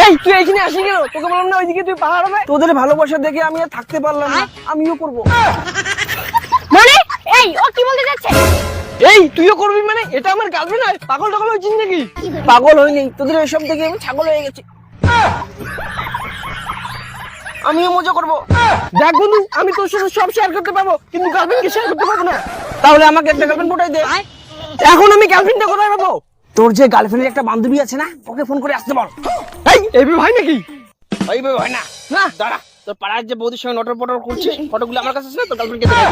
এই তুই এখানে আসি কেন? তোকে বললাম না ওইদিকে তুই পাহাড় হবে। তোদের ভালোবাসা দেখে আমি আর থাকতে পারলাম না, আমিও করব। মানে এই ও কি বলতে যাচ্ছে? এই তুইও করবি মানে? এটা আমার গার্লফ্রেন্ড হয়? পাগল টাগল হয়েছিস নাকি? পাগল হইনি, তোদের এসব দেখে আমি ছাগল হয়ে গেছি। আমিও মজা করব। দেখ বন্ধু, আমি তোর সাথে সব শেয়ার করতে পারবো, কিন্তু গার্লফ্রেন্ডকে শেয়ার করতে পারবো না। তাহলে আমাকে একটা গার্লফ্রেন্ড পটাই দে। এখন আমি গার্লফ্রেন্ডটা কোথায় পাবো? তোর যে গার্লফ্রেন্ডের একটা বান্ধবী আছে না, ওকে ফোন করে আসতে বল। এই ভাই নাকি? এই ভাই না, না দাঁড়া, তোর পাড়ার যে বৌদির সঙ্গে নটর পটর করছিস, ফটোগুলো আমার কাছে আছে না? তোর গার্লফ্রেন্ডকে দেখাই।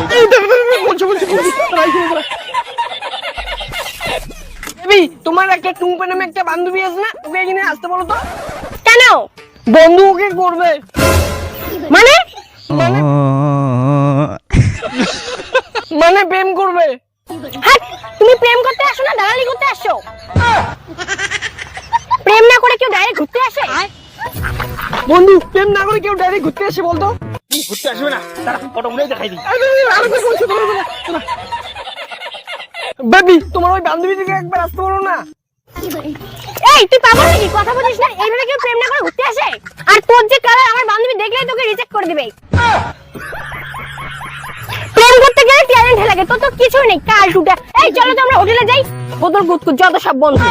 তোমার একটা টুম্পা নামে একটা বান্ধবী আছে না, ওকে এখানে আসতে বলো তো। কেন? বন্ধু ওকে করবে। মানে মানে প্রেম করবে। হ্যাঁ, তুমি প্রেম করতে আসো না দালালি করতে আসো? প্রেম না করে কেউ ডাইরেক্ট ঘুরতে আসে? বন্ধু প্রেম না করে কেউ ডাইরেক্ট ঘুরতে আসে বলতো? ঘুরতে আসবে না, তারা ফটোগুলোই দেখাই দিই। বেবি তোমার ওই বান্ধবীটিকে একবার আসতে বলো না। এই তুই পাগল নাকি? কথা বলিস না? এইভাবে কেউ প্রেম না করে ঘুরতে আসে? আর তোর যে কালার, আমার বান্ধবী দেখলেই তোকে রিজেক্ট করে দিবে। প্রেম করতে গেলে ট্যালেন্ট লাগে, তোর তো কিছুই নেই, কাল টুটা। এই চলো তো আমরা হোটেলে যাই, বোতল গুতকুত যত সব বন্ধু।